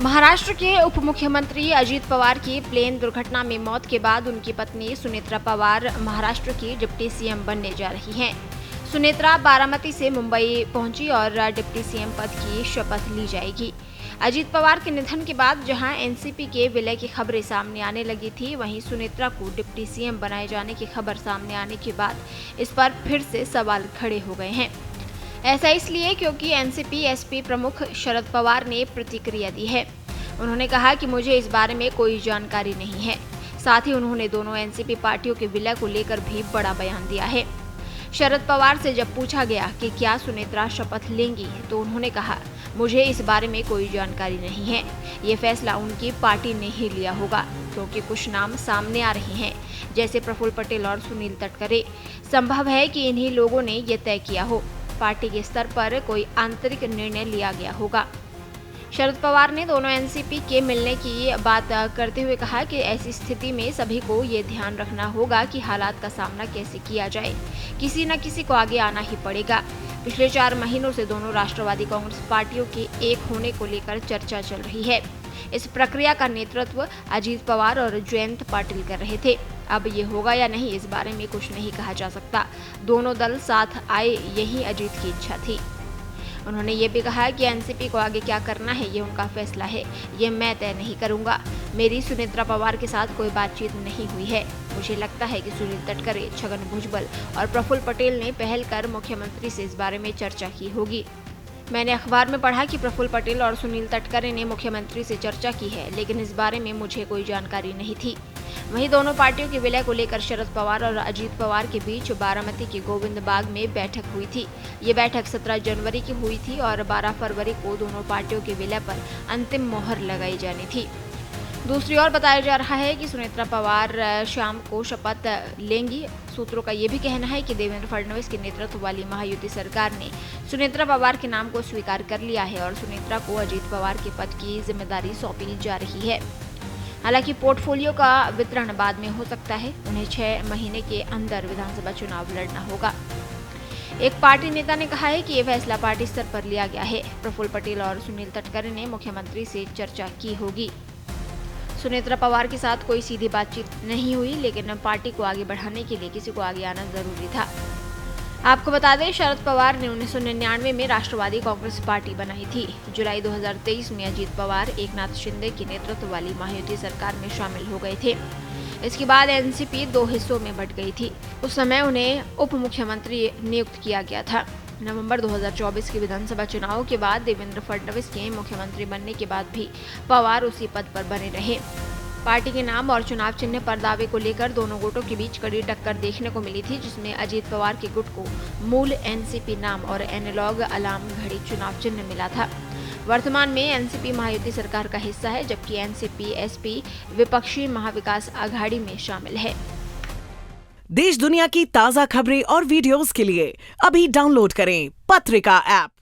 महाराष्ट्र के उप मुख्यमंत्री अजित पवार की प्लेन दुर्घटना में मौत के बाद उनकी पत्नी सुनेत्रा पवार महाराष्ट्र की डिप्टी सीएम बनने जा रही हैं। सुनेत्रा बारामती से मुंबई पहुंची और डिप्टी सीएम पद की शपथ ली जाएगी। अजित पवार के निधन के बाद जहां एनसीपी के विलय की खबरें सामने आने लगी थी, वहीं सुनेत्रा को डिप्टी सीएम बनाए जाने की खबर सामने आने के बाद इस पर फिर से सवाल खड़े हो गए हैं। ऐसा इसलिए क्योंकि एनसीपी एसपी प्रमुख शरद पवार ने प्रतिक्रिया दी है। उन्होंने कहा कि मुझे इस बारे में कोई जानकारी नहीं है। साथ ही उन्होंने दोनों एनसीपी पार्टियों के विलय को लेकर भी बड़ा बयान दिया है। शरद पवार से जब पूछा गया कि क्या सुनेत्रा शपथ लेंगी, तो उन्होंने कहा, मुझे इस बारे में कोई जानकारी नहीं है। ये फैसला उनकी पार्टी ने ही लिया होगा, क्योंकि कुछ नाम सामने आ रहे हैं, जैसे प्रफुल्ल पटेल और सुनील तटकरे। संभव है कि इन्हीं लोगों ने ये तय किया हो। पार्टी के स्तर पर कोई आंतरिक निर्णय लिया गया होगा। शरद पवार ने दोनों एनसीपी के मिलने की बात करते हुए कहा कि ऐसी स्थिति में सभी को ये ध्यान रखना होगा कि हालात का सामना कैसे किया जाए। किसी न किसी को आगे आना ही पड़ेगा। पिछले 4 महीनों से दोनों राष्ट्रवादी कांग्रेस पार्टियों के एक होने को लेकर चर्चा चल रही है। इस प्रक्रिया का नेतृत्व अजित पवार और जयंत पाटिल कर रहे थे। अब ये होगा या नहीं, इस बारे में कुछ नहीं कहा जा सकता। दोनों दल साथ आए, यही अजित की इच्छा थी। उन्होंने ये भी कहा कि एनसीपी को आगे क्या करना है, ये उनका फैसला है, ये मैं तय नहीं करूंगा। मेरी सुनेत्रा पवार के साथ कोई बातचीत नहीं हुई है। मुझे लगता है कि सुनील तटकरे, छगन भुजबल और प्रफुल्ल पटेल ने पहल कर मुख्यमंत्री से इस बारे में चर्चा की होगी। मैंने अखबार में पढ़ा कि प्रफुल्ल पटेल और सुनील तटकरे ने मुख्यमंत्री से चर्चा की है, लेकिन इस बारे में मुझे कोई जानकारी नहीं थी। वहीं दोनों पार्टियों के विलय को लेकर शरद पवार और अजित पवार के बीच बारामती के गोविंद बाग में बैठक हुई थी। ये बैठक 17 जनवरी की हुई थी और 12 फरवरी को दोनों पार्टियों के विलय पर अंतिम मोहर लगाई जानी थी। दूसरी ओर बताया जा रहा है कि सुनेत्रा पवार शाम को शपथ लेंगी। सूत्रों का ये भी कहना है कि देवेंद्र फडणवीस के नेतृत्व वाली महायुति सरकार ने सुनेत्रा पवार के नाम को स्वीकार कर लिया है और सुनेत्रा को अजित पवार के पद की जिम्मेदारी सौंपी जा रही है। हालांकि पोर्टफोलियो का वितरण बाद में हो सकता है। उन्हें 6 महीने के अंदर विधानसभा चुनाव लड़ना होगा। एक पार्टी नेता ने कहा है कि ये फैसला पार्टी स्तर पर लिया गया है। प्रफुल्ल पटेल और सुनील तटकरे ने मुख्यमंत्री से चर्चा की होगी। सुनेत्रा पवार के साथ कोई सीधी बातचीत नहीं हुई, लेकिन पार्टी को आगे बढ़ाने के लिए किसी को आगे आना जरूरी था। आपको बता दें, शरद पवार ने 1999 में राष्ट्रवादी कांग्रेस पार्टी बनाई थी। जुलाई 2023 में अजित पवार एकनाथ शिंदे के नेतृत्व वाली महायुति सरकार में शामिल हो गए थे। इसके बाद एनसीपी 2 हिस्सों में बंट गई थी। उस समय उन्हें उप मुख्यमंत्री नियुक्त किया गया था। नवंबर 2024 के विधानसभा चुनाव के बाद देवेंद्र फडणवीस के मुख्यमंत्री बनने के बाद भी पवार उसी पद पर बने रहे। पार्टी के नाम और चुनाव चिन्ह पर दावे को लेकर दोनों गुटों के बीच कड़ी टक्कर देखने को मिली थी, जिसमें अजित पवार के गुट को मूल एनसीपी नाम और एनालॉग अलार्म घड़ी चुनाव चिन्ह मिला था। वर्तमान में एनसीपी महायुति सरकार का हिस्सा है, जबकि एनसीपी एसपी विपक्षी महाविकास आघाड़ी में शामिल है। देश दुनिया की ताजा खबरें और वीडियोस के लिए अभी डाउनलोड करें पत्रिका ऐप।